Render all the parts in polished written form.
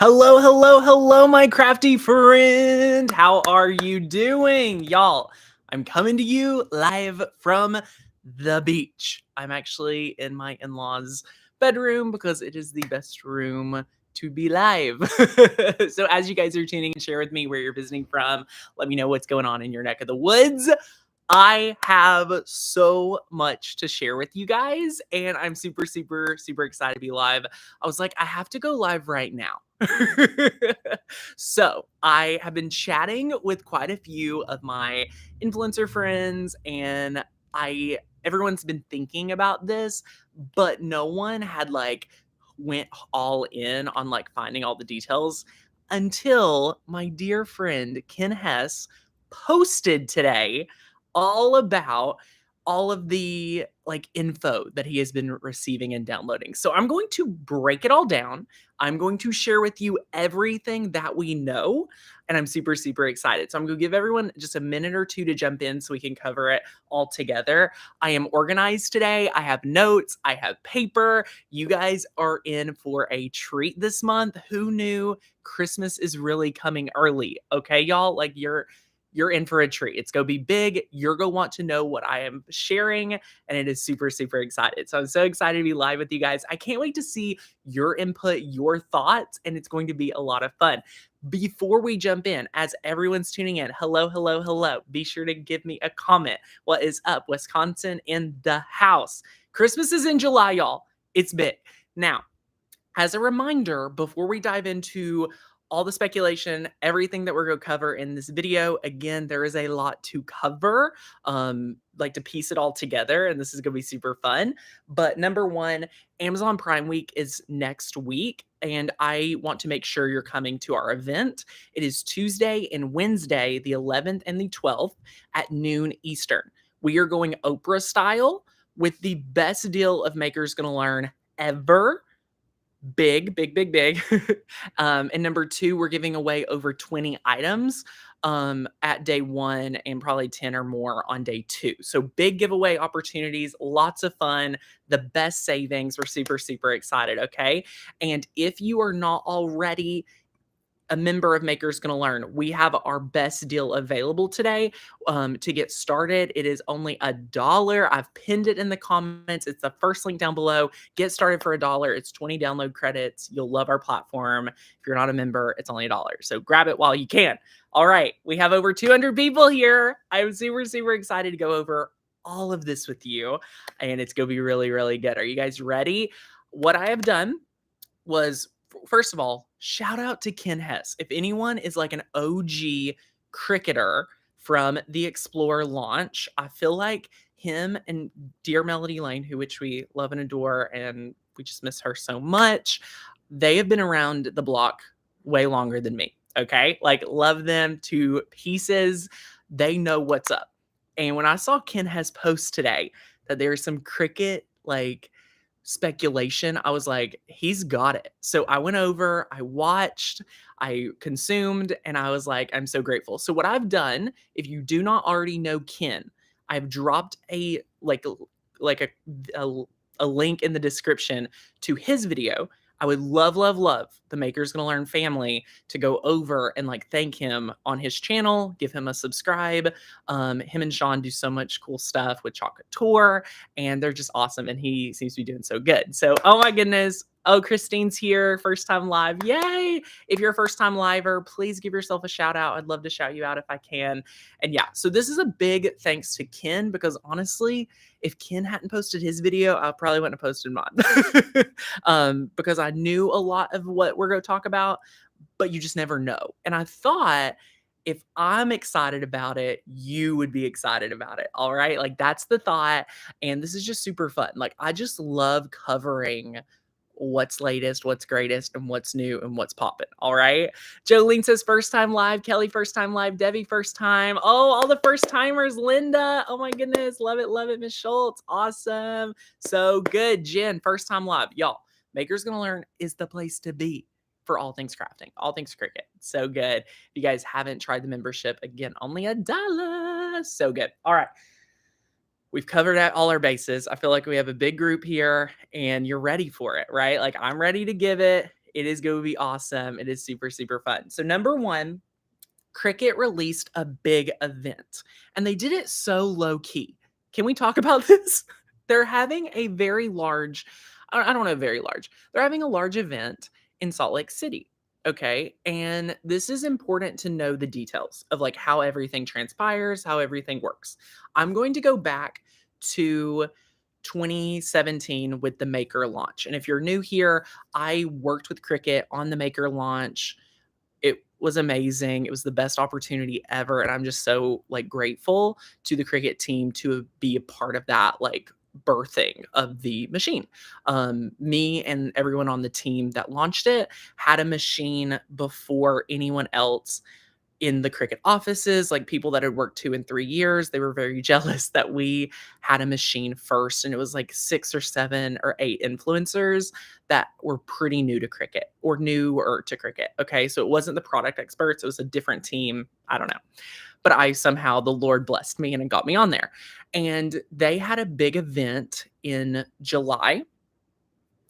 Hello, hello, hello, my crafty friend. How are you doing? Y'all, I'm coming to you live from the beach. I'm actually in my in-laws' bedroom because it is the best room to be live. So as you guys are tuning in, share with me where you're visiting from. Let me know what's going on in your neck of the woods. I have so much to share with you guys, and I'm super, super, super excited to be live. I was like, I have to go live right now. So I have been chatting with quite a few of my influencer friends, and everyone's been thinking about this, but no one had went all in on finding all the details until my dear friend Ken Hess posted today all about all of the info that he has been receiving and downloading. So I'm going to break it all down. I'm going to share with you everything that we know, and I'm super, super excited. So I'm going to give everyone just a minute or two to jump in so we can cover it all together. I am organized today. I have notes, I have paper. You guys are in for a treat this month. Who knew Christmas is really coming early? Okay, y'all, you're in for a treat. It's going to be big. You're going to want to know what I am sharing, and it is super, super excited. So I'm so excited to be live with you guys. I can't wait to see your input, your thoughts, and it's going to be a lot of fun. Before we jump in, as everyone's tuning in, hello, hello, hello. Be sure to give me a comment. What is up? Wisconsin in the house. Christmas is in July, y'all. It's big. Now, as a reminder, before we dive into all the speculation, everything that we're going to cover in this video, again, there is a lot to cover, to piece it all together, and this is going to be super fun. But number one, Amazon Prime Week is next week, and I want to make sure you're coming to our event. It is Tuesday and Wednesday, the 11th and the 12th at noon Eastern. We are going Oprah style with the best deal of Makers Gonna Learn ever. Big, big, big, big. And number two, we're giving away over 20 items at day one and probably 10 or more on day two. So big giveaway opportunities, lots of fun, the best savings. We're super, super excited. Okay. And if you are not already a member of Makers Gonna Learn, we have our best deal available today. To get started, it is only $1. I've pinned it in the comments. It's the first link down below. Get started for $1. It's 20 download credits. You'll love our platform. If you're not a member, it's only $1. So grab it while you can. All right, we have over 200 people here. I'm super, super excited to go over all of this with you, and it's gonna be really, really good. Are you guys ready? What I have done was, first of all, shout out to Ken Hess. If anyone is like an OG cricketer from the Explorer launch, I feel like him and dear Melody Lane, which we love and adore, and we just miss her so much, they have been around the block way longer than me. Okay, love them to pieces. They know what's up. And when I saw Ken Hess post today that there's some Cricut speculation, I was like, he's got it. So I went over, I watched, I consumed, and I was like, I'm so grateful. So what I've done, if you do not already know Ken, I've dropped a link in the description to his video. I would love, love, love the Makers Gonna Learn family to go over and thank him on his channel, give him a subscribe. Him and Sean do so much cool stuff with Chocolate Tour, and they're just awesome, and he seems to be doing so good. So, oh my goodness. Oh, Christine's here, first time live. Yay! If you're a first time liver, please give yourself a shout out. I'd love to shout you out if I can. And yeah, so this is a big thanks to Ken, because honestly, if Ken hadn't posted his video, I probably wouldn't have posted mine. Because I knew a lot of what we're going to talk about, but you just never know. And I thought, if I'm excited about it, you would be excited about it. All right. That's the thought. And this is just super fun. I just love covering what's latest, what's greatest, and what's new and what's popping. All right. Jolene says first time live. Kelly, first time live. Debbie, first time. Oh, all the first timers. Linda. Oh my goodness. Love it. Love it. Miss Schultz. Awesome. So good. Jen, first time live. Y'all, Makers Gonna Learn is the place to be for all things crafting, all things Cricut. So good. If you guys haven't tried the membership, again, only $1. So good. All right. We've covered all our bases. I feel like we have a big group here, and you're ready for it, right? I'm ready to give it. It is going to be awesome. It is super, super fun. So, number one, Cricut released a big event and they did it so low key. Can we talk about this? They're having a very large, I don't know, very large. They're having a large event in Salt Lake City. Okay. And this is important to know the details of like how everything transpires, how everything works. I'm going to go back to 2017 with the Maker launch. And if you're new here, I worked with Cricut on the Maker launch. It was amazing. It was the best opportunity ever, and I'm just so, like, grateful to the Cricut team to be a part of that, like, birthing of the machine. Me and everyone on the team that launched it had a machine before anyone else in the Cricut offices, like people that had worked 2 and 3 years, they were very jealous that we had a machine first, and it was like 6 or 7 or 8 influencers that were pretty new to Cricut or newer to Cricut, okay? So it wasn't the product experts, it was a different team, I don't know. But I somehow the Lord blessed me and it got me on there. And they had a big event in July,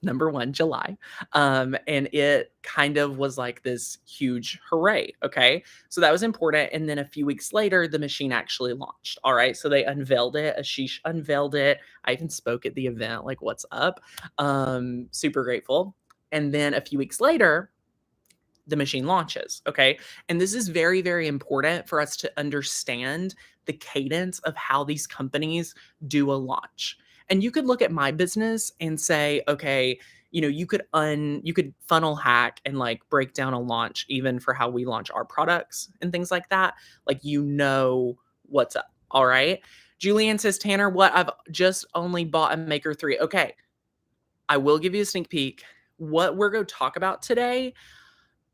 number 1, July. And it kind of was like this huge hooray, okay? So that was important, and then a few weeks later, the machine actually launched, all right? So they unveiled it, Ashish unveiled it. I even spoke at the event, like, "What's up?" Super grateful. And then a few weeks later, the machine launches, okay? And this is very, very important for us to understand the cadence of how these companies do a launch. And you could look at my business and say, okay, you could funnel hack and like break down a launch even for how we launch our products and things like that. Like what's up. All right. Julianne says, Tanner, what? I've just only bought a Maker 3. Okay. I will give you a sneak peek. What we're going to talk about today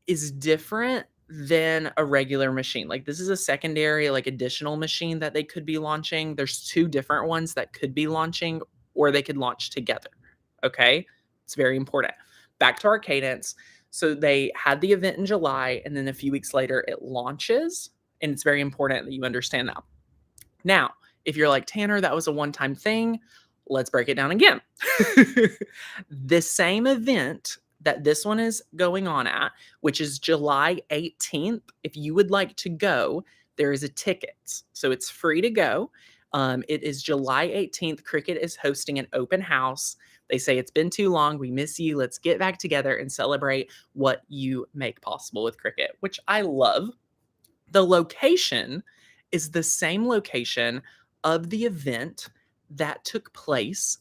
is different than a regular machine. Like, this is a secondary, like, additional machine that they could be launching. There's 2 different ones that could be launching, or they could launch together, okay? It's very important. Back to our cadence. So they had the event in July, and then a few weeks later, it launches, and it's very important that you understand that. Now, if you're like, Tanner, that was a one-time thing, let's break it down again. The same event that this one is going on at, which is July 18th, if you would like to go, there is a ticket. So it's free to go. It is July 18th. Cricut is hosting an open house. They say it's been too long. We miss you. Let's get back together and celebrate what you make possible with Cricut, which I love. The location is the same location of the event that took place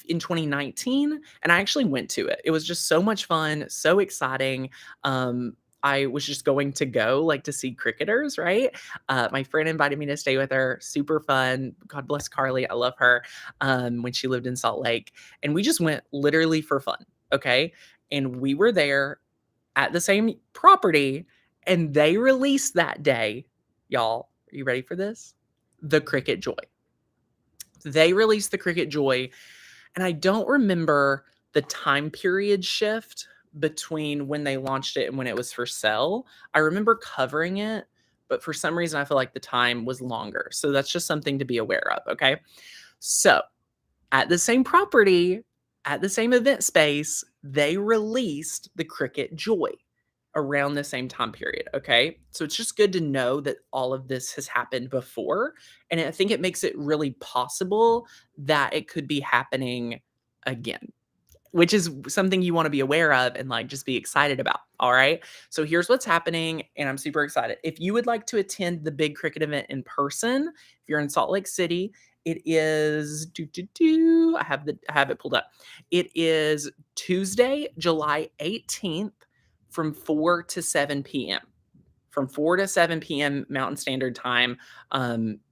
in 2019, and I actually went to it. It was just so much fun, so exciting. I was just going to go, like, to see cricketers, right? My friend invited me to stay with her. Super fun. God bless Carly. I love her. When she lived in Salt Lake, and we just went literally for fun. Okay, and we were there at the same property, and they released that day. Y'all, are you ready for this? The Cricut Joy. They released the Cricut Joy, and I don't remember the time period shift between when they launched it and when it was for sale. I remember covering it, but for some reason I feel like the time was longer. So that's just something to be aware of, okay? So, at the same property, at the same event space, they released the Cricut Joy around the same time period, okay? So it's just good to know that all of this has happened before, and I think it makes it really possible that it could be happening again, which is something you wanna be aware of and, like, just be excited about, all right? So here's what's happening, and I'm super excited. If you would like to attend the big Cricut event in person, if you're in Salt Lake City, it is I have it pulled up. It is Tuesday, July 18th from 4 to 7 PM. From 4 to 7 PM Mountain Standard Time,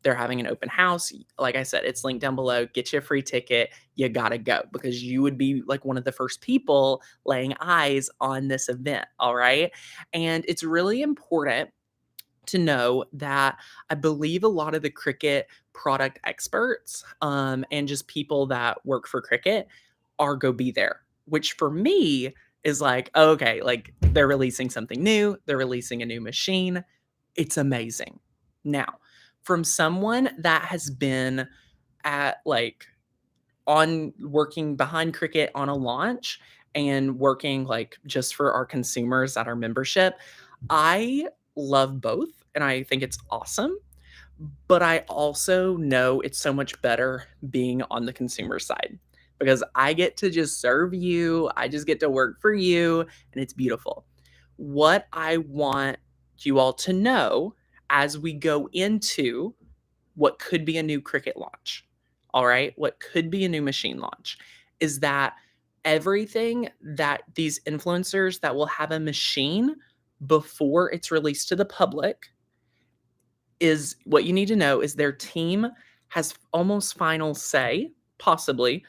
they're having an open house. Like I said, it's linked down below. Get you a free ticket. You gotta go because you would be like one of the first people laying eyes on this event, all right? And it's really important to know that I believe a lot of the Cricut product experts, and just people that work for Cricut are go be there, which for me is like, oh, okay, like they're releasing something new, they're releasing a new machine. It's amazing. Now, from someone that has been at like on working behind Cricut on a launch and working like just for our consumers at our membership, I love both and I think it's awesome. But I also know it's so much better being on the consumer side because I get to just serve you, I just get to work for you, and it's beautiful. What I want you all to know as we go into what could be a new Cricut launch, all right? What could be a new machine launch is that everything that these influencers that will have a machine before it's released to the public is what you need to know is their team has almost final say, possibly,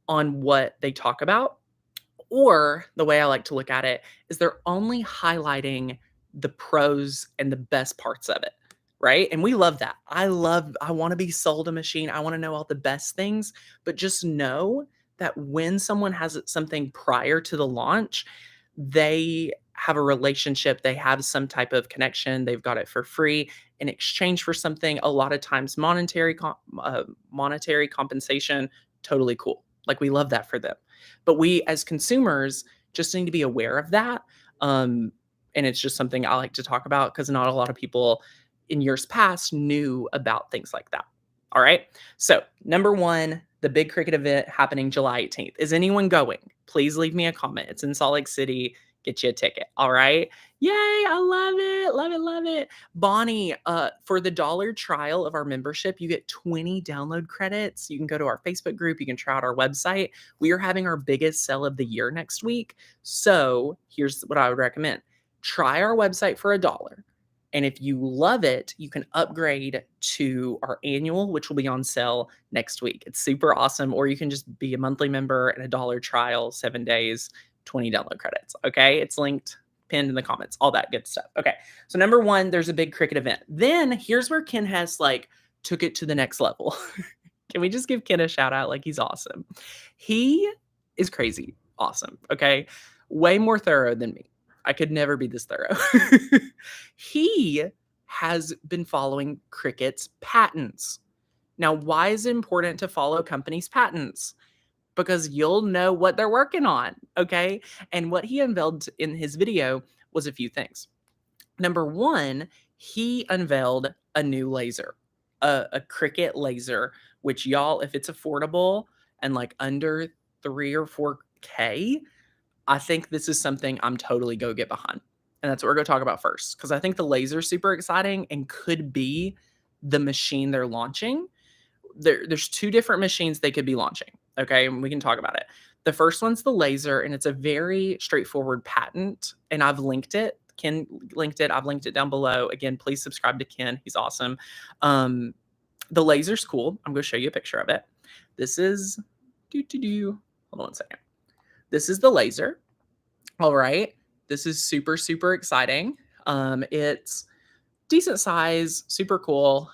on what they talk about. Or the way I like to look at it is they're only highlighting the pros and the best parts of it, right? And we love that. I want to be sold a machine. I want to know all the best things, but just know that when someone has something prior to the launch, they have a relationship, they have some type of connection, they've got it for free in exchange for something. A lot of times, monetary compensation, totally cool. Like we love that for them. But we as consumers just need to be aware of that. And it's just something I like to talk about because not a lot of people in years past knew about things like that. All right. So, number one, the big Cricut event happening July 18th. Is anyone going? Please leave me a comment. It's in Salt Lake City. Get you a ticket. All right. Yay. I love it. Love it. Love it. Bonnie, for the dollar trial of our membership, you get 20 download credits. You can go to our Facebook group. You can try out our website. We are having our biggest sale of the year next week. So here's what I would recommend. Try our website for $1. And if you love it, you can upgrade to our annual, which will be on sale next week. It's super awesome. Or you can just be a monthly member and $1 trial, 7 days, 20 download credits. Okay. It's linked, pinned in the comments, all that good stuff. Okay. So number one, there's a big Cricut event. Then here's where Ken has like took it to the next level. Can we just give Ken a shout out? Like he's awesome. He is crazy. Awesome. Okay. Way more thorough than me. I could never be this thorough. He has been following Cricut's patents. Now, why is it important to follow companies' patents? Because you'll know what they're working on, okay? And what he unveiled in his video was a few things. Number one, he unveiled a new laser, a Cricut laser, which y'all, if it's affordable and like under 3 or 4K, I think this is something I'm totally go get behind. And that's what we're going to talk about first. Because I think the laser is super exciting and could be the machine they're launching. There's 2 different machines they could be launching. Okay. And we can talk about it. The first one's the laser, and it's a very straightforward patent. And I've linked it. Ken linked it. I've linked it down below. Again, please subscribe to Ken. He's awesome. The laser's cool. I'm going to show you a picture of it. This is, hold on one second. This is the laser. All right. This is super, super exciting. It's decent size, super cool.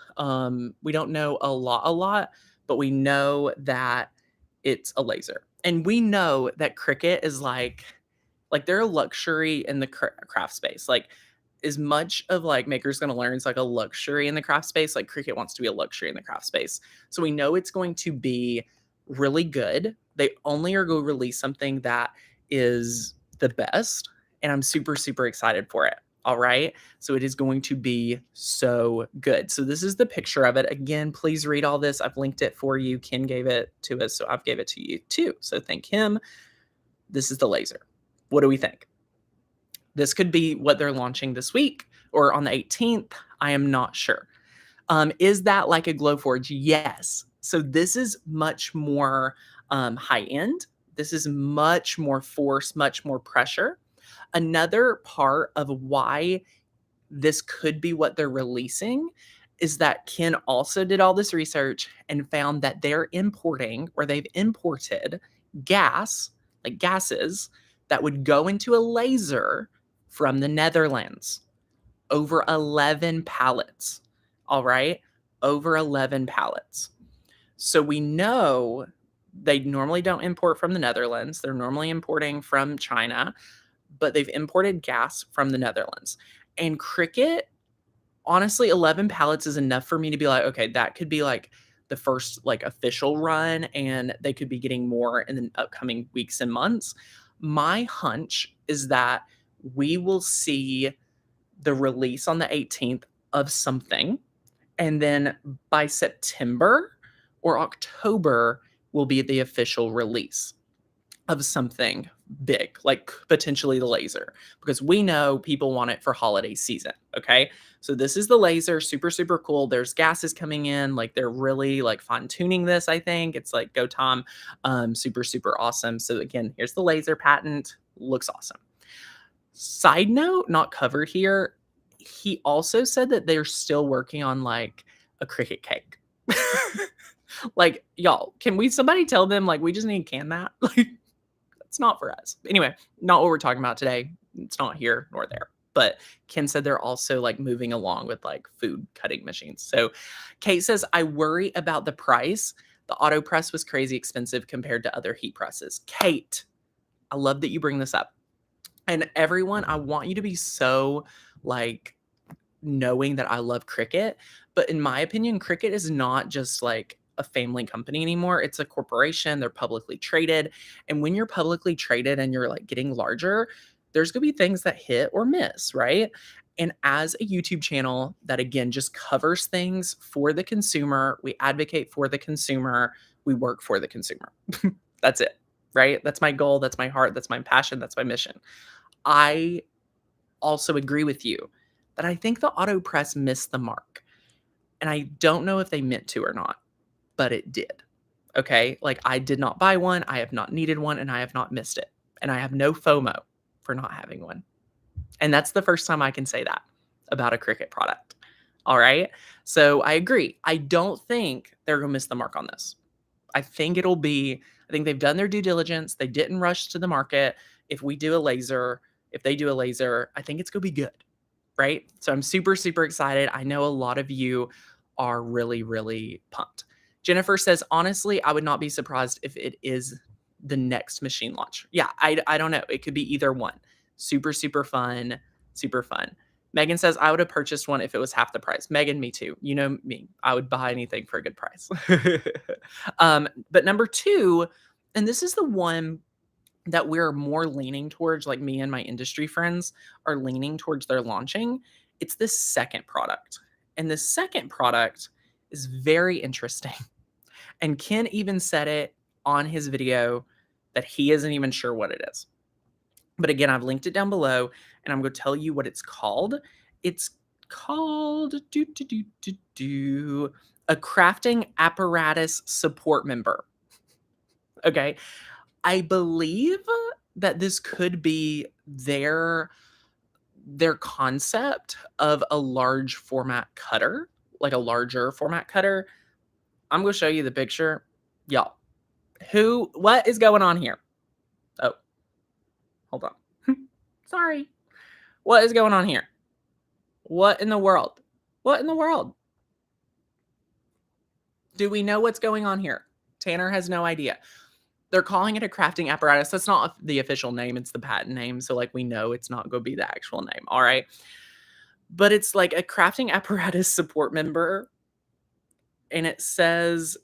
We don't know a lot, but we know that it's a laser. And we know that Cricut is like they're a luxury in the craft space. Like as much of like Maker's Gonna Learn is like a luxury in the craft space, like Cricut wants to be a luxury in the craft space. So we know it's going to be really good. They only are going to release something that is the best. And I'm super, super excited for it. All right. So it is going to be so good. So this is the picture of it. Again, please read all this. I've linked it for you. Ken gave it to us, so I've gave it to you too. So thank him. This is the laser. What do we think? This could be what they're launching this week or on the 18th. I am not sure. Is that like a Glowforge? Yes. So this is much more high end. This is much more force, much more pressure. Another part of why this could be what they're releasing is that Ken also did all this research and found that they're importing, or they've imported gas, like gases, that would go into a laser from the Netherlands. Over 11 pallets. All right? Over 11 pallets. So we know they normally don't import from the Netherlands. They're normally importing from China, but they've imported gas from the Netherlands. And Cricut, honestly, 11 pallets is enough for me to be like, okay, that could be like the first like official run, and they could be getting more in the upcoming weeks and months. My hunch is that we will see the release on the 18th of something, and then by September or October will be the official release of something big, like potentially the laser, because we know people want it for holiday season. Okay. So this is the laser, super, super cool. There's gases coming in, like they're really like fine tuning this. I think it's like go Tom, super, super awesome. So again, here's the laser patent. Looks awesome. Side note, not covered here. He also said that they're still working on like a Cricut cake. Like, y'all, can we somebody tell them like we just need to can that? Like, it's not for us. Anyway, not what we're talking about today. It's not here nor there. But Ken said they're also like moving along with like food cutting machines. So Kate says, I worry about the price. The auto press was crazy expensive compared to other heat presses. Kate, I love that you bring this up. And everyone, I want you to be so like knowing that I love Cricut. But in my opinion, Cricut is not just like a family company anymore. It's a corporation. They're publicly traded. And when you're publicly traded and you're like getting larger, there's going to be things that hit or miss, right? And as a YouTube channel that again just covers things for the consumer, we advocate for the consumer, we work for the consumer. That's it, right? That's my goal. That's my heart. That's my passion. That's my mission. I also agree with you that I think the auto press missed the mark. And I don't know if they meant to or not, but it did. Okay. Like I did not buy one. I have not needed one and I have not missed it. And I have no FOMO for not having one. And that's the first time I can say that about a Cricut product. All right. So I agree. I don't think they're going to miss the mark on this. I think I think they've done their due diligence. They didn't rush to the market. If they do a laser, I think it's going to be good. Right. So I'm super, super excited. I know a lot of you are really, really pumped. Jennifer says, honestly, I would not be surprised if it is the next machine launch. Yeah, I don't know. It could be either one. Super, super fun. Super fun. Megan says, I would have purchased one if it was half the price. Megan, me too. You know me. I would buy anything for a good price. But number two, and this is the one that we're more leaning towards, like me and my industry friends are leaning towards their launching. It's the second product. And the second product is very interesting. And Ken even said it on his video that he isn't even sure what it is. But again, I've linked it down below and I'm going to tell you what it's called. It's called a crafting apparatus support member. Okay. I believe that this could be their concept of a large format cutter, like a larger format cutter. I'm going to show you the picture. Y'all, what is going on here? Oh, hold on. Sorry. What is going on here? What in the world? What in the world? Do we know what's going on here? Tanner has no idea. They're calling it a crafting apparatus. That's not the official name. It's the patent name. So like we know it's not going to be the actual name. All right. But it's like a crafting apparatus support member. And it says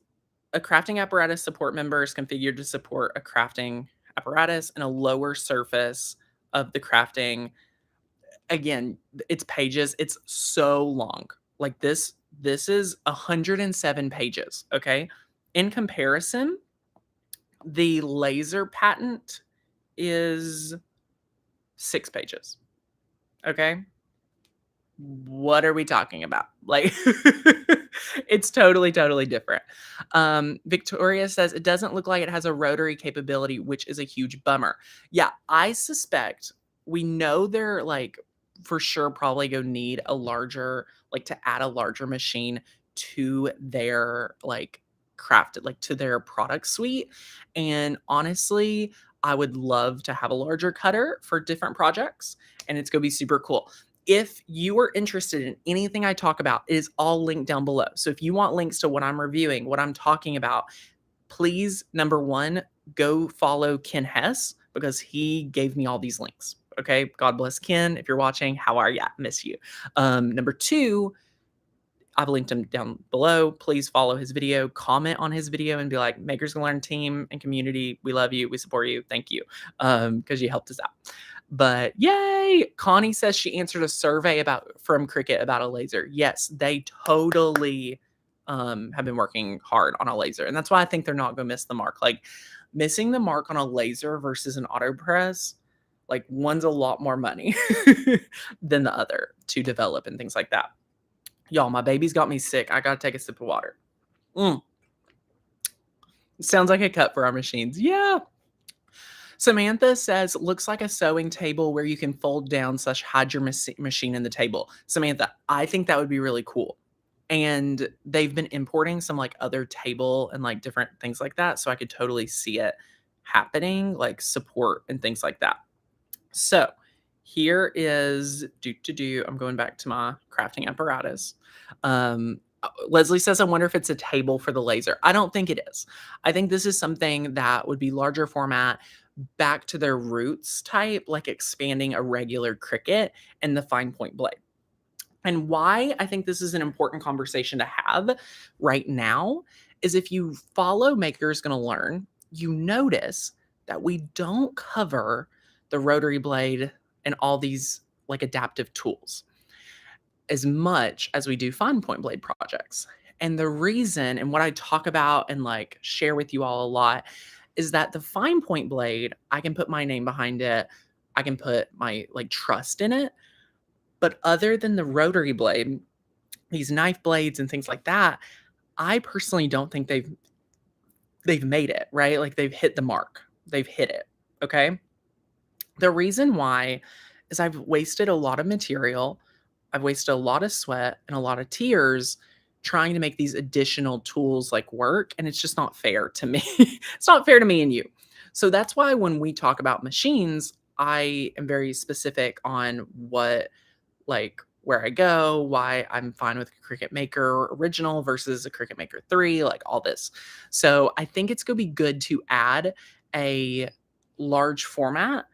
a crafting apparatus support member is configured to support a crafting apparatus and a lower surface of the crafting. Again, it's pages. It's so long. Like this is 107 pages. Okay. In comparison, the laser patent is 6 pages. Okay. What are we talking about? Like, it's totally, totally different. Victoria says it doesn't look like it has a rotary capability, which is a huge bummer. Yeah, I suspect we know they're like for sure probably go need a larger, like to add a larger machine to their like crafted, like to their product suite. And honestly, I would love to have a larger cutter for different projects, and it's going to be super cool. If you are interested in anything I talk about, it is all linked down below. So if you want links to what I'm reviewing, what I'm talking about, please, number one, go follow Ken Hess because he gave me all these links. Okay. God bless Ken. If you're watching, how are ya? Miss you. Number two, I've linked him down below. Please follow his video, comment on his video, and be like, Makers Gonna Learn team and community, we love you, we support you, thank you, because you helped us out. But yay! Connie says she answered a survey from Cricut about a laser. Yes, they totally have been working hard on a laser, and that's why I think they're not gonna miss the mark. Like missing the mark on a laser versus an auto press, like one's a lot more money than the other to develop and things like that. Y'all, my baby's got me sick. I gotta take a sip of water. Sounds like a cut for our machines. Yeah. Samantha says, looks like a sewing table where you can fold down / hide your machine in the table. Samantha, I think that would be really cool. And they've been importing some like other table and like different things like that. So I could totally see it happening, like support and things like that. So here is I'm going back to my crafting apparatus. Leslie says, I wonder if it's a table for the laser. I don't think it is. I think this is something that would be larger format, back to their roots type, like expanding a regular Cricut and the fine point blade. And why I think this is an important conversation to have right now is if you follow Makers Gonna Learn, you notice that we don't cover the rotary blade and all these like adaptive tools as much as we do fine point blade projects. And the reason, and what I talk about and like share with you all a lot, is that the fine point blade, I can put my name behind it. I can put my like trust in it. But other than the rotary blade, these knife blades and things like that, I personally don't think they've made it, right? Like they've hit the mark. They've hit it. Okay. The reason why is I've wasted a lot of material. I've wasted a lot of sweat and a lot of tears trying to make these additional tools like work. And it's just not fair to me. It's not fair to me and you. So that's why when we talk about machines, I am very specific on what, like where I go, why I'm fine with a Cricut Maker Original versus a Cricut Maker 3, like all this. So I think it's going to be good to add a large format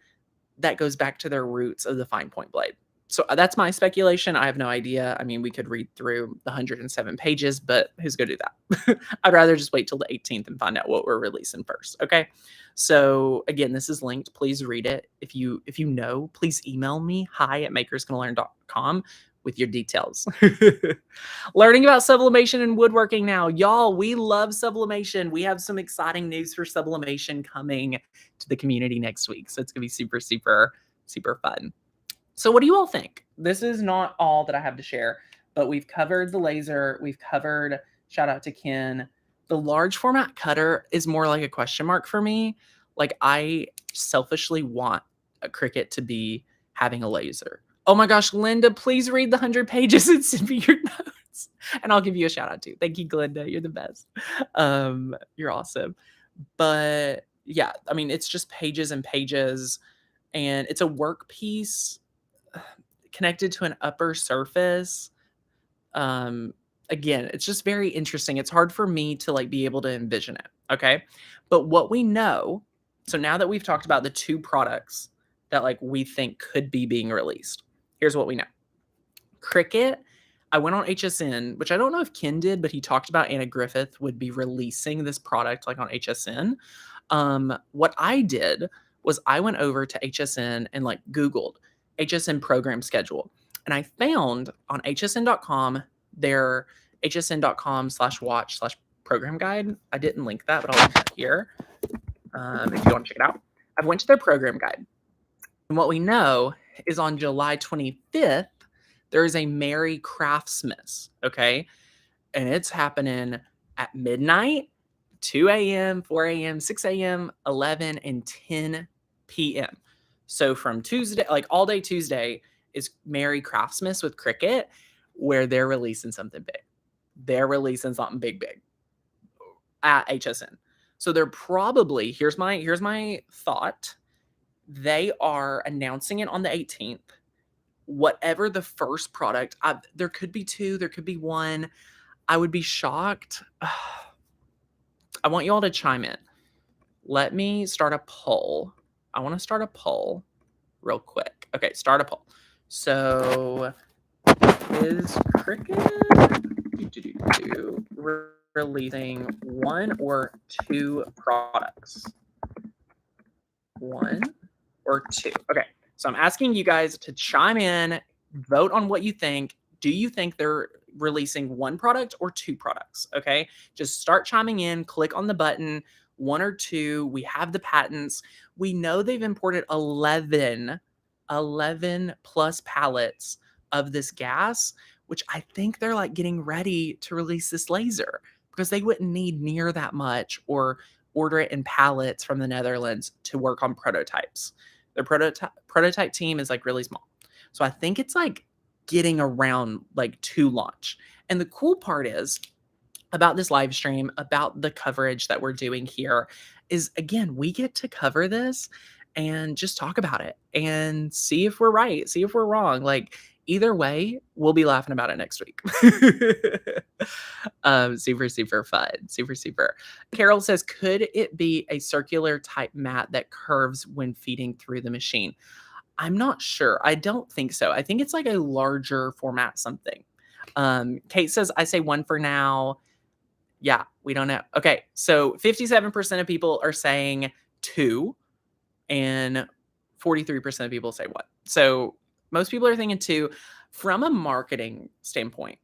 that goes back to their roots of the fine point blade. So that's my speculation. I have no idea. I mean, we could read through the 107 pages, but who's going to do that? I'd rather just wait till the 18th and find out what we're releasing first. Okay. So again, this is linked. Please read it. If you know, please email me, hi@makersgonnalearn.com with your details. Learning about sublimation and woodworking now. Y'all, we love sublimation. We have some exciting news for sublimation coming to the community next week. So it's going to be super, super, super fun. So what do you all think? This is not all that I have to share, but we've covered the laser. We've covered, shout out to Ken. The large format cutter is more like a question mark for me. Like I selfishly want a Cricut to be having a laser. Oh my gosh, Linda, please read the 100 pages and send me your notes. And I'll give you a shout out too. Thank you, Glinda. You're the best. You're awesome. But yeah, I mean, it's just pages and pages, and it's a work piece connected to an upper surface. Again, it's just very interesting. It's hard for me to like be able to envision it. Okay. But what we know, so now that we've talked about the two products that like we think could be being released, here's what we know. Cricut, I went on HSN, which I don't know if Ken did, but he talked about Anna Griffith would be releasing this product like on HSN. What I did was I went over to HSN and like Googled HSN program schedule. And I found on hsn.com their hsn.com/watch/program guide. I didn't link that, but I'll link that here if you want to check it out. I went to their program guide. And what we know is on July 25th, there is a Merry Craftsmas, okay? And it's happening at midnight, 2 a.m., 4 a.m., 6 a.m., 11, and 10 p.m. So from Tuesday, like all day Tuesday, is Merry Craftsmas with Cricut, where they're releasing something big. They're releasing something big at HSN. So they're probably, here's my thought. They are announcing it on the 18th. Whatever the first product, there could be two, there could be one. I would be shocked. I want you all to chime in. Let me start a poll. I want to start a poll real quick. Okay, start a poll. So is Cricut releasing 1 or 2 products? 1 or 2. Okay. So I'm asking you guys to chime in, vote on what you think. Do you think they're releasing 1 product or 2 products? Okay. Just start chiming in, click on the button, 1 or 2. We have the patents. We know they've imported 11 plus pallets of this gas, which I think they're like getting ready to release this laser because they wouldn't need near that much or order it in pallets from the Netherlands to work on prototypes. Their prototype team is like really small. So I think it's like getting around like to launch. And the cool part is about this live stream, about the coverage that we're doing here is again, we get to cover this and just talk about it and see if we're right, see if we're wrong. Like either way, we'll be laughing about it next week. Super, super fun. Super, super. Carol says, could it be a circular type mat that curves when feeding through the machine? I'm not sure. I don't think so. I think it's like a larger format something. Kate says, I say 1 for now. Yeah, we don't know. Okay, so 57% of people are saying 2 and 43% of people say 1. So most people are thinking 2 from a marketing standpoint.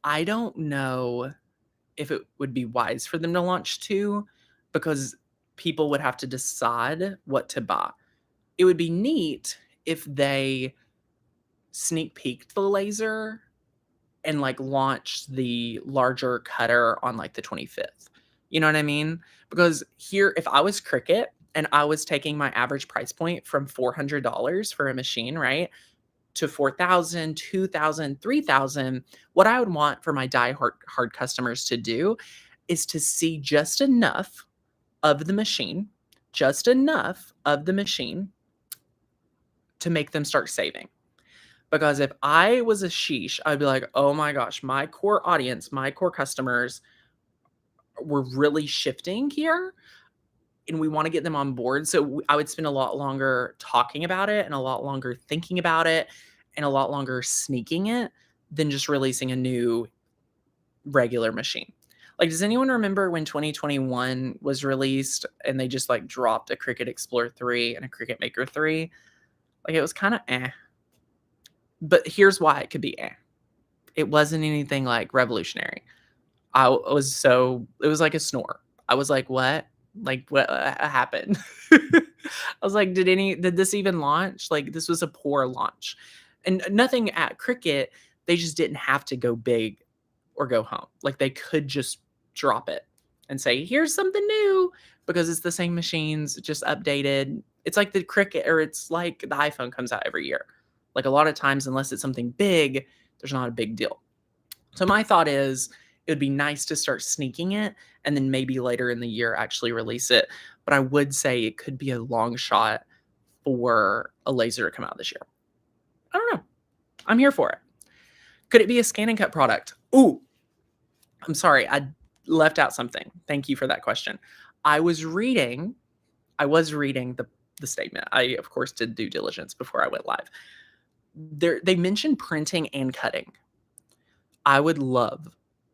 I don't know if it would be wise for them to launch 2 because people would have to decide what to buy. It would be neat if they sneak peeked the laser and like launched the larger cutter on like the 25th. You know what I mean? Because here, if I was Cricut and I was taking my average price point from $400 for a machine, right, to 4,000, 2,000, 3,000, what I would want for my hard customers to do is to see just enough of the machine, to make them start saving. Because if I was a sheesh, I'd be like, oh my gosh, my core audience, my core customers were really shifting here and we want to get them on board. So I would spend a lot longer talking about it and a lot longer thinking about it and a lot longer sneaking it than just releasing a new regular machine. Like, does anyone remember when 2021 was released and they just like dropped a Cricut Explorer 3 and a Cricut Maker 3? Like, it was kind of eh. But here's why it could be eh. It wasn't anything like revolutionary. It was like a snore. I was like, what? Like, what happened? I was like, did this even launch? Like, this was a poor launch. And nothing at Cricut, they just didn't have to go big or go home. Like, they could just drop it and say, here's something new because it's the same machines, just updated. It's like the Cricut, or it's like the iPhone comes out every year. Like, a lot of times, unless it's something big, there's not a big deal. So my thought is it would be nice to start sneaking it and then maybe later in the year actually release it. But I would say it could be a long shot for a laser to come out this year. I don't know. I'm here for it. Could it be a scan and cut product? Ooh, I'm sorry. I left out something. Thank you for that question. I was reading the statement. I, of course, did due diligence before I went live. They mentioned printing and cutting. I would love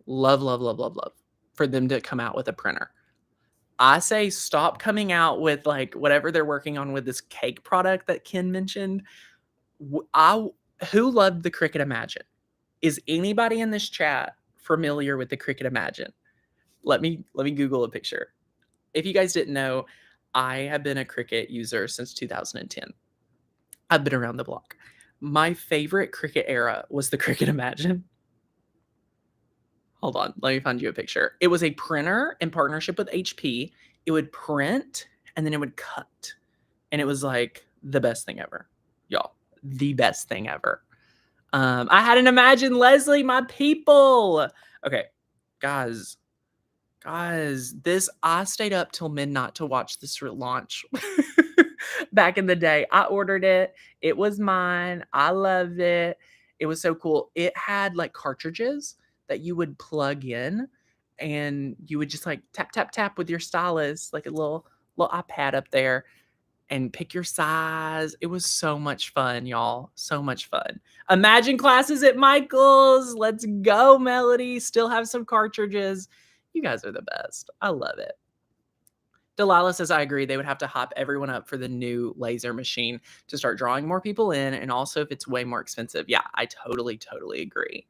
for them to come out with a printer. I say stop coming out with like whatever they're working on with this cake product that Ken mentioned. Who loved the Cricut Imagine? Is anybody in this chat familiar with the Cricut Imagine? Let me Google a picture. If you guys didn't know, I have been a Cricut user since 2010. I've been around the block. My favorite Cricut era was the Cricut Imagine. Hold on, let me find you a picture. It was a printer in partnership with HP. It would print and then it would cut. And it was like the best thing ever. Y'all, the best thing ever. I had an Imagine, Leslie, my people. Okay, guys, I stayed up till midnight to watch this launch. Back in the day, I ordered it. It was mine. I loved it. It was so cool. It had like cartridges that you would plug in and you would just like tap, tap, tap with your stylus, like a little iPad up there. and pick your size. It was so much fun, y'all. So much fun. Imagine classes at Michael's. Let's go, Melody. Still have some cartridges. You guys are the best. I love it. Delilah says, I agree. They would have to hop everyone up for the new laser machine to start drawing more people in. And also, if it's way more expensive. Yeah, I totally, totally agree.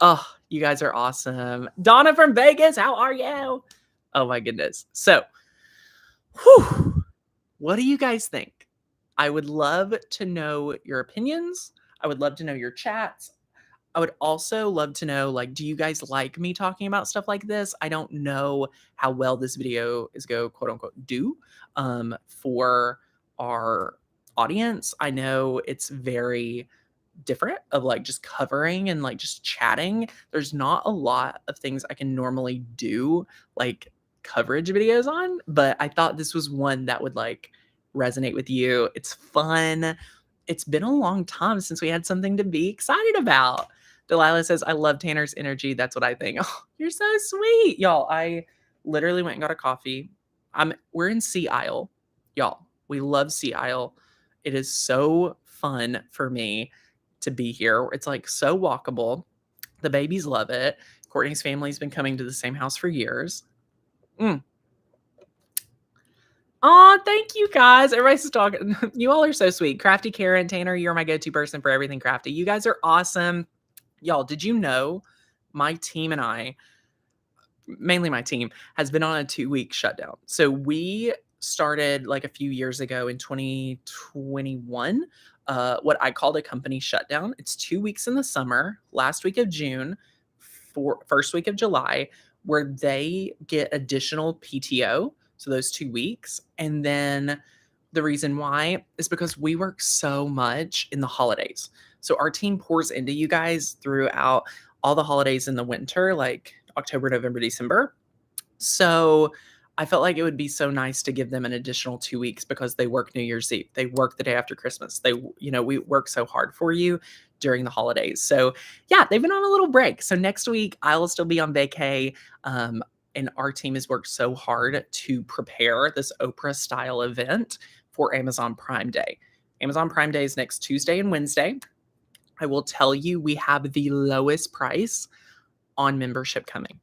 Oh, you guys are awesome. Donna from Vegas, how are you? Oh, my goodness. So, whew, what do you guys think? I would love to know your opinions. I would love to know your chats. I would also love to know, like, do you guys like me talking about stuff like this? I don't know how well this video is go quote unquote do for our audience. I know it's very different of like just covering and like just chatting. There's not a lot of things I can normally do like coverage videos on, but I thought this was one that would like resonate with you. It's fun. It's been a long time since we had something to be excited about. Delilah says, I love Tanner's energy. That's what I think. Oh, you're so sweet. Y'all, I literally went and got a coffee. We're in Sea Isle. Y'all, we love Sea Isle. It is so fun for me to be here. It's like so walkable. The babies love it. Courtney's family's been coming to the same house for years. Oh, thank you guys. Everybody's talking. You all are so sweet. Crafty Karen, Tanner, you're my go-to person for everything crafty. You guys are awesome. Y'all, did you know my team and I, mainly my team, has been on a 2-week shutdown. So we started like a few years ago in 2021, what I called a company shutdown. It's 2 weeks in the summer, last week of June, first week of July, where they get additional PTO. So those 2 weeks. And then the reason why is because we work so much in the holidays. So our team pours into you guys throughout all the holidays in the winter, like October, November, December. So I felt like it would be so nice to give them an additional 2 weeks because they work New Year's Eve. They work the day after Christmas. We work so hard for you during the holidays. So yeah, they've been on a little break. So next week I will still be on vacay. And our team has worked so hard to prepare this Oprah style event for Amazon Prime Day. Amazon Prime Day is next Tuesday and Wednesday. I will tell you, we have the lowest price on membership coming.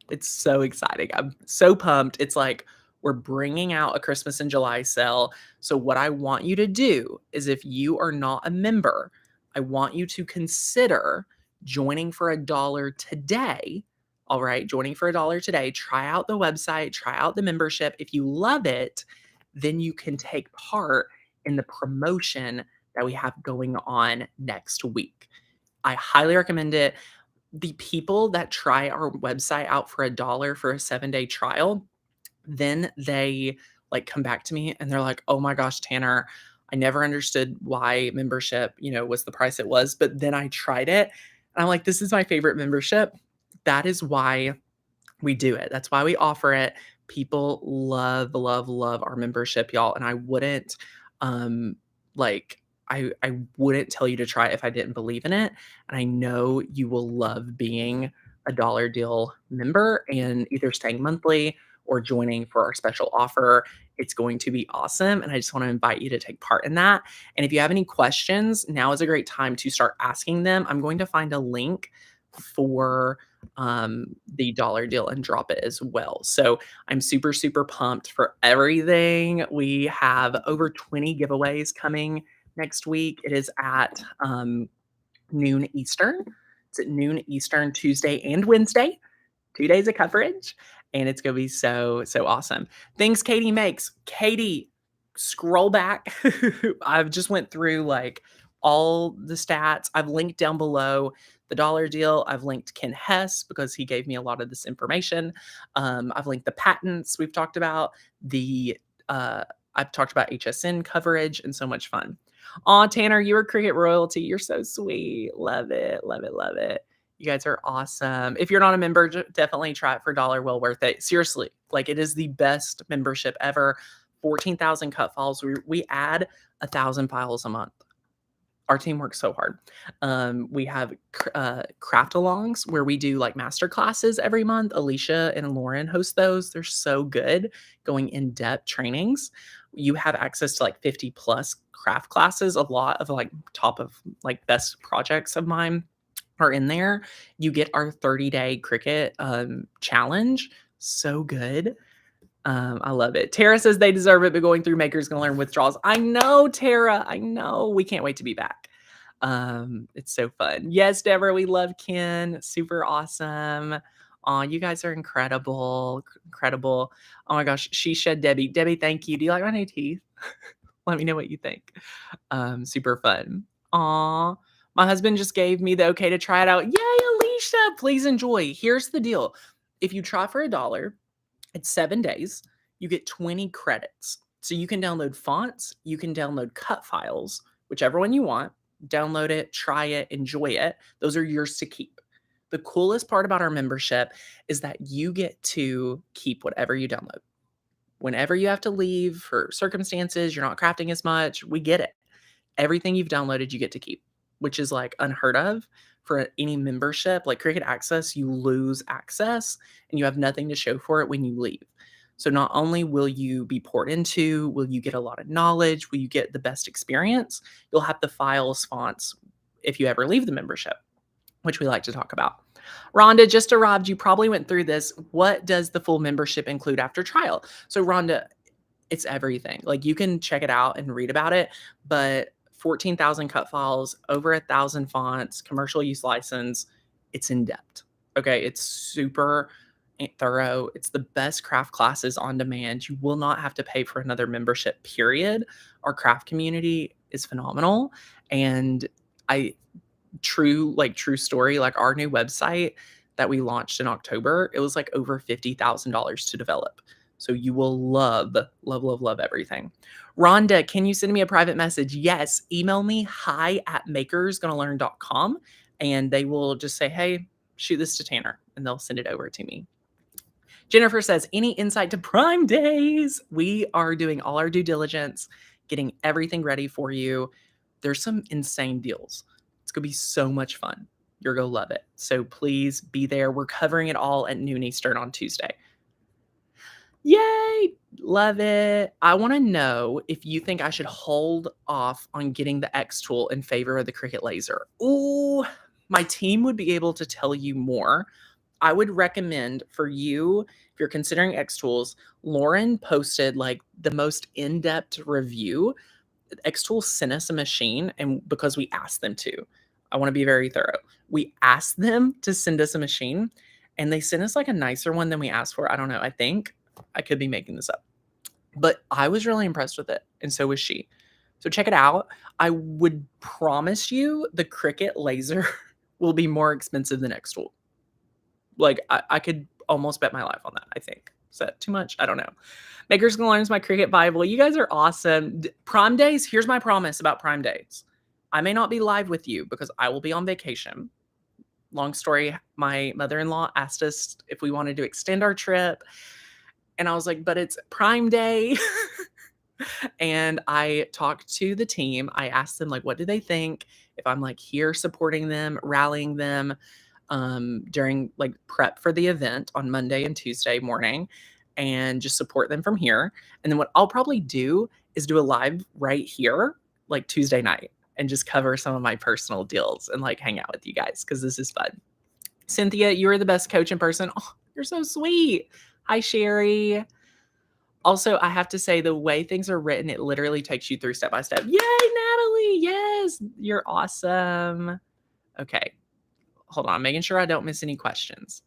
It's so exciting. I'm so pumped. It's like we're bringing out a Christmas in July sale. So what I want you to do is if you are not a member, I want you to consider joining for $1 today. All right, joining for $1 today. Try out the website, try out the membership. If you love it, then you can take part in the promotion that we have going on next week. I highly recommend it. The people that try our website out for $1 for a 7-day trial, then they like come back to me and they're like, oh my gosh, Tanner, I never understood why membership, was the price it was. But then I tried it and I'm like, this is my favorite membership. That is why we do it. That's why we offer it. People love, love, love our membership, y'all. And I wouldn't I wouldn't tell you to try it if I didn't believe in it. And I know you will love being a dollar deal member and either staying monthly or joining for our special offer. It's going to be awesome. And I just want to invite you to take part in that. And if you have any questions, now is a great time to start asking them. I'm going to find a link for the dollar deal and drop it as well. So I'm super, super pumped for everything. We have over 20 giveaways coming next week. It is at noon Eastern. It's at noon Eastern, Tuesday and Wednesday, 2 days of coverage. And it's going to be so, so awesome. Things Katie makes. Katie, scroll back. I've just went through like all the stats. I've linked down below the dollar deal. I've linked Ken Hess because he gave me a lot of this information. I've linked the patents we've talked about. I've talked about HSN coverage and so much fun. Aw, Tanner, you are Cricut royalty. You're so sweet. Love it. Love it. Love it. You guys are awesome. If you're not a member, definitely try it for $1. Well worth it. Seriously, like it is the best membership ever. 14,000 cut files. We add 1,000 files a month. Our team works so hard. We have craft alongs where we do like master classes every month. Alicia and Lauren host those. They're so good, going in depth trainings. You have access to like 50 plus craft classes. A lot of like top of like best projects of mine are in there. You get our 30-day Cricut challenge. So good. I love it. Tara says they deserve it, but going through Maker's gonna learn withdrawals. I know, Tara. I know. We can't wait to be back. It's so fun. Yes, Deborah, we love Ken. Super awesome. Oh, you guys are incredible. Incredible. Oh my gosh, she shed Debbie. Debbie, thank you. Do you like my new teeth? Let me know what you think. Super fun. Aw. My husband just gave me the okay to try it out. Yay, Alicia. Please enjoy. Here's the deal. If you try for $1, it's 7 days. You get 20 credits. So you can download fonts, you can download cut files, whichever one you want. Download it, try it, enjoy it. Those are yours to keep. The coolest part about our membership is that you get to keep whatever you download. Whenever you have to leave for circumstances, you're not crafting as much, we get it. Everything you've downloaded, you get to keep, which is like unheard of for any membership. Like Cricut Access, you lose access and you have nothing to show for it when you leave. So not only will you be poured into, will you get a lot of knowledge, will you get the best experience, you'll have the files, fonts if you ever leave the membership, which we like to talk about. Rhonda just arrived. You probably went through this. What does the full membership include after trial? So Rhonda, it's everything. Like you can check it out and read about it, but 14,000 cut files, over 1,000 fonts, commercial use license. It's in depth. Okay. It's super thorough. It's the best craft classes on demand. You will not have to pay for another membership, period. Our craft community is phenomenal. And true story, like our new website that we launched in October, it was like over $50,000 to develop. So you will love, love, love, love everything. Rhonda, can you send me a private message? Yes. Email me hi@makersgonnalearn.com and they will just say, hey, shoot this to Tanner and they'll send it over to me. Jennifer says, any insight to Prime Days? We are doing all our due diligence, getting everything ready for you. There's some insane deals. It's going to be so much fun. You're going to love it. So please be there. We're covering it all at noon Eastern on Tuesday. Yay! Love it. I want to know if you think I should hold off on getting the X tool in favor of the Cricut Laser. Ooh, my team would be able to tell you more. I would recommend for you, if you're considering X tools, Lauren posted like the most in-depth review. X tools sent us a machine, and because we asked them to, I want to be very thorough. We asked them to send us a machine, and they sent us like a nicer one than we asked for. I don't know. I think I could be making this up, but I was really impressed with it, and so was she. So check it out. I would promise you the Cricut Laser will be more expensive than X tool. Like I could almost bet my life on that, I think. Is that too much? I don't know. Makers Gonna Learn is my Cricut Bible. You guys are awesome. Prime Days, here's my promise about Prime Days. I may not be live with you because I will be on vacation. Long story, my mother-in-law asked us if we wanted to extend our trip. And I was like, but it's Prime Day. And I talked to the team. I asked them, like, what do they think? If I'm like here supporting them, rallying them, during like prep for the event on Monday and Tuesday morning and just support them from here. And then what I'll probably do is do a live right here, like Tuesday night, and just cover some of my personal deals and like hang out with you guys because this is fun. Cynthia, you are the best coach in person. Oh, you're so sweet. Hi, Sherry. Also, I have to say the way things are written, it literally takes you through step by step. Yay, Natalie. Yes, you're awesome. Okay. Hold on, I'm making sure I don't miss any questions.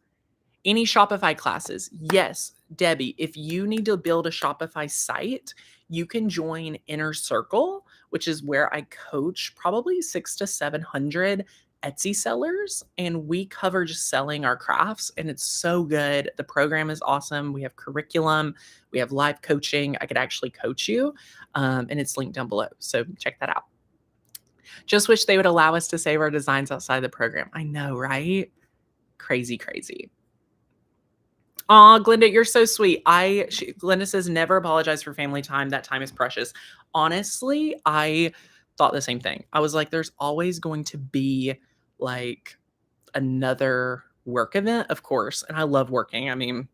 Any Shopify classes? Yes, Debbie, if you need to build a Shopify site, you can join Inner Circle, which is where I coach probably 600 to 700 Etsy sellers, and we cover just selling our crafts, and it's so good. The program is awesome. We have curriculum, we have live coaching. I could actually coach you, and it's linked down below, so check that out. Just wish they would allow us to save our designs outside the program. I know, right? Crazy, crazy. Aw, Glenda, you're so sweet. Glenda says, never apologize for family time. That time is precious. Honestly, I thought the same thing. I was like, there's always going to be like another work event, of course. And I love working. I mean,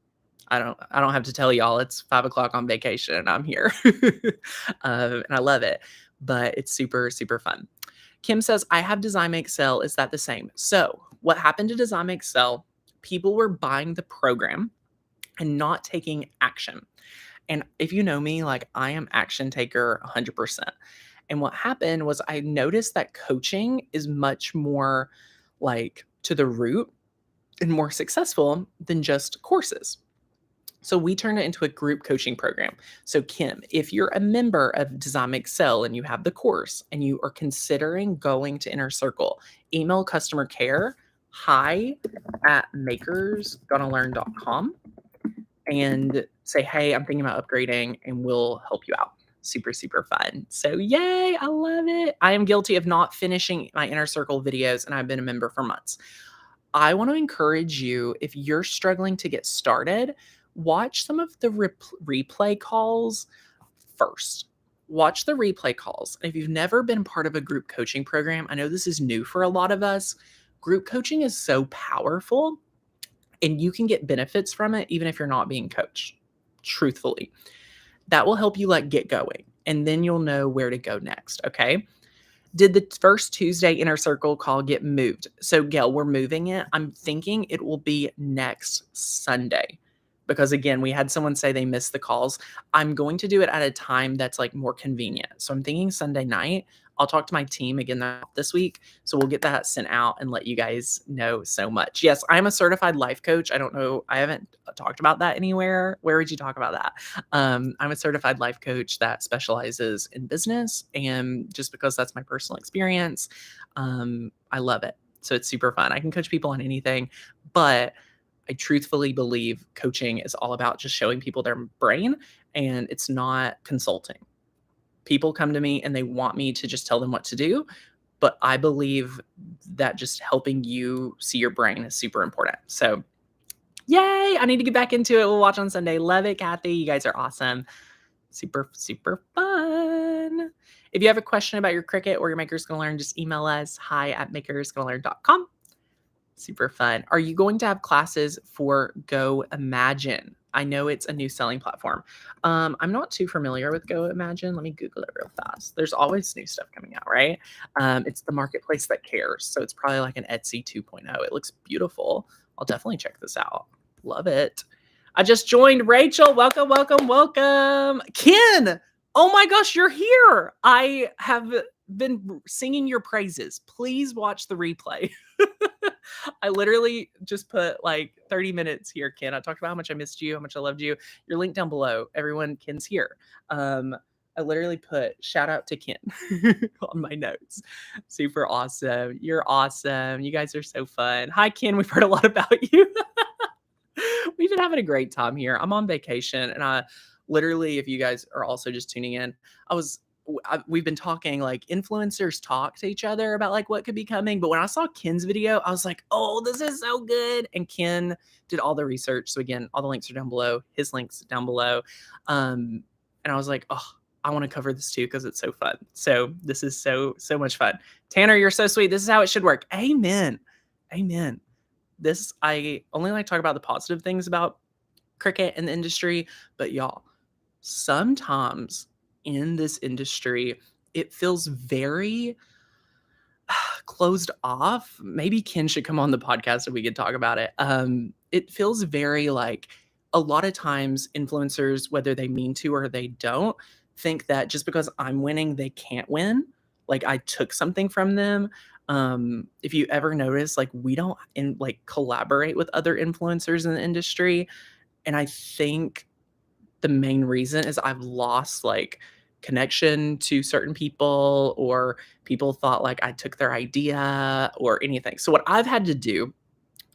I don't have to tell y'all it's 5 o'clock on vacation and I'm here. And I love it, but it's super, super fun. Kim says, I have Design Make Sell. Is that the same? So what happened to Design Make Sell? People were buying the program and not taking action. And if you know me, like I am action taker 100%. And what happened was I noticed that coaching is much more like to the root and more successful than just courses. So we turned it into a group coaching program. So Kim, if you're a member of Design Excel and you have the course and you are considering going to Inner Circle, email customer care hi@makersgonnalearn.com and say, hey, I'm thinking about upgrading and we'll help you out. Super, super fun. So yay, I love it. I am guilty of not finishing my Inner Circle videos and I've been a member for months. I want to encourage you, if you're struggling to get started, watch some of the replay calls first. Watch the replay calls. If you've never been part of a group coaching program, I know this is new for a lot of us. Group coaching is so powerful and you can get benefits from it even if you're not being coached, truthfully. That will help you like get going and then you'll know where to go next, okay? Did the first Tuesday Inner Circle call get moved? So, Gail, we're moving it. I'm thinking it will be next Sunday because, again, we had someone say they missed the calls. I'm going to do it at a time that's like more convenient. So, I'm thinking Sunday night. I'll talk to my team again this week. So, we'll get that sent out and let you guys know so much. Yes, I'm a certified life coach. I don't know. I haven't talked about that anywhere. Where would you talk about that? I'm a certified life coach that specializes in business. And just because that's my personal experience, I love it. So it's super fun. I can coach people on anything, but I truthfully believe coaching is all about just showing people their brain and it's not consulting. People come to me and they want me to just tell them what to do. But I believe that just helping you see your brain is super important. So yay, I need to get back into it. We'll watch on Sunday. Love it, Kathy. You guys are awesome. Super, super fun. If you have a question about your Cricut or your Makers Gonna Learn, just email us hi@makersgonnalearn.com. Super fun. Are you going to have classes for Go Imagine? I know it's a new selling platform. I'm not too familiar with Go Imagine. Let me Google it real fast. There's always new stuff coming out, right? It's the marketplace that cares. So it's probably like an Etsy 2.0. It looks beautiful. I'll definitely check this out. Love it. I just joined Rachel. Welcome, welcome, welcome. Ken, oh my gosh, you're here. I have been singing your praises. Please watch the replay. I literally just put like 30 minutes here, Ken. I talked about how much I missed you, how much I loved you. Your link down below. Everyone, Ken's here. I literally put shout out to Ken on my notes. Super awesome. You're awesome. You guys are so fun. Hi, Ken. We've heard a lot about you. We've been having a great time here. I'm on vacation and I literally, if you guys are also just tuning in, we've been talking like influencers talk to each other about like what could be coming. But when I saw Ken's video, I was like, oh, this is so good. And Ken did all the research. So again, all the links are down below. His links down below. And I was like, oh, I want to cover this too because it's so fun. So this is so much fun. Tanner, you're so sweet. This is how it should work. Amen. Amen. I only like to talk about the positive things about Cricut and the industry, but y'all, sometimes in this industry, it feels very closed off. Maybe Ken should come on the podcast and we could talk about it. It feels very like a lot of times influencers, whether they mean to or they don't, think that just because I'm winning, they can't win. Like I took something from them. If you ever notice, like we don't collaborate with other influencers in the industry. And I think the main reason is I've lost like connection to certain people or people thought like I took their idea or anything. So what I've had to do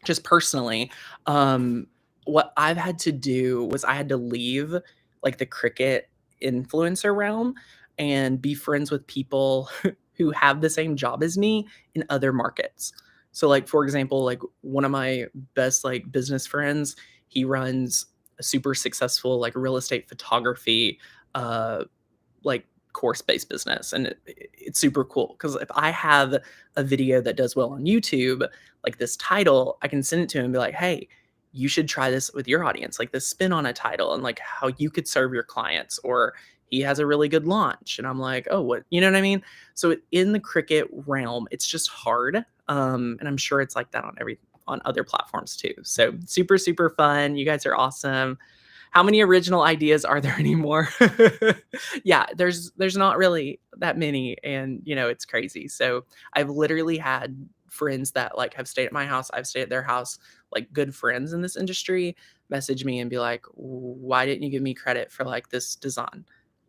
just personally, what I've had to do was I had to leave like the Cricut influencer realm and be friends with people who have the same job as me in other markets. So like, for example, like one of my best like business friends, he runs a super successful like real estate photography, like course-based business. And it's super cool because if I have a video that does well on YouTube, like this title, I can send it to him and be like, hey, you should try this with your audience, like the spin on a title and like how you could serve your clients, or he has a really good launch. And I'm like, oh, what, you know what I mean? So in the Cricut realm, it's just hard. And I'm sure it's like that on other platforms too. So super, super fun. You guys are awesome. How many original ideas are there anymore? Yeah, there's not really that many, and it's crazy. So I've literally had friends that like have stayed at my house, I've stayed at their house, like good friends in this industry, message me and be like, why didn't you give me credit for like this design?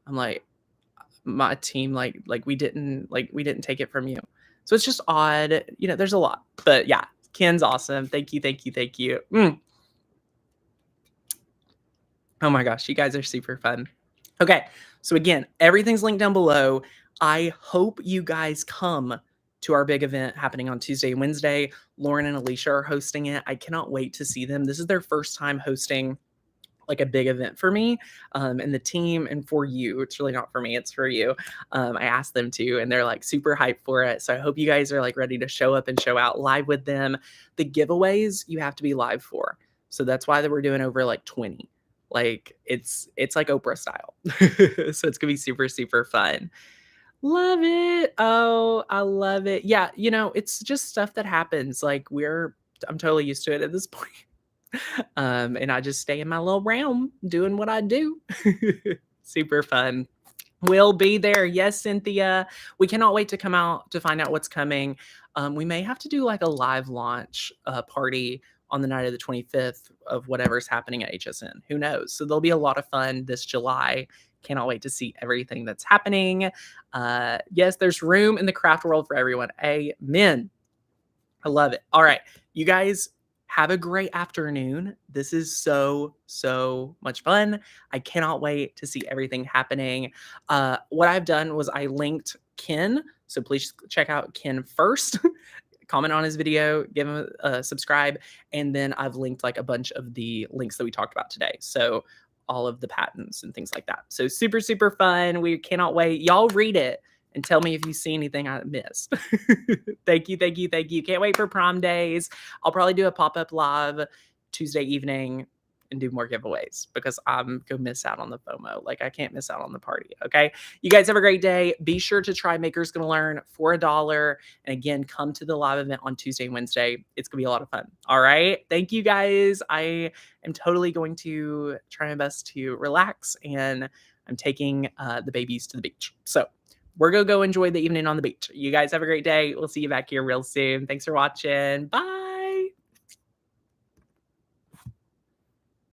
I'm like, my team, we didn't take it from you. So it's just odd. There's a lot. But yeah, Ken's awesome. Thank you, thank you, thank you. Oh my gosh, you guys are super fun. Okay, so again, everything's linked down below. I hope you guys come to our big event happening on Tuesday and Wednesday. Lauren and Alicia are hosting it. I cannot wait to see them. This is their first time hosting like a big event for me and the team, and for you. It's really not for me, it's for you. I asked them to, and they're like super hyped for it. So I hope you guys are like ready to show up and show out live with them. The giveaways you have to be live for. So that's why we're doing over like 20. Like it's like Oprah style. So it's gonna be super, super fun. Love it. Oh, I love it. Yeah, it's just stuff that happens. Like I'm totally used to it at this point. And I just stay in my little realm doing what I do. Super fun. We'll be there. Yes, Cynthia. We cannot wait to come out to find out what's coming. We may have to do like a live launch party on the night of the 25th of whatever's happening at HSN. Who knows? So there'll be a lot of fun this July. Cannot wait to see everything that's happening. Yes, there's room in the craft world for everyone. Amen. I love it. All right, you guys have a great afternoon. This is so, so much fun. I cannot wait to see everything happening. What I've done was I linked Ken. So please check out Ken first. Comment on his video, give him a subscribe. And then I've linked like a bunch of the links that we talked about today. So all of the patents and things like that. So super, super fun. We cannot wait. Y'all read it and tell me if you see anything I missed. Thank you, thank you, thank you. Can't wait for prom days. I'll probably do a pop-up live Tuesday evening and do more giveaways because I'm going to miss out on the FOMO. Like, I can't miss out on the party, okay? You guys have a great day. Be sure to try Maker's Gonna Learn for $1. And again, come to the live event on Tuesday and Wednesday. It's going to be a lot of fun, all right? Thank you, guys. I am totally going to try my best to relax, and I'm taking the babies to the beach. So we're going to go enjoy the evening on the beach. You guys have a great day. We'll see you back here real soon. Thanks for watching. Bye.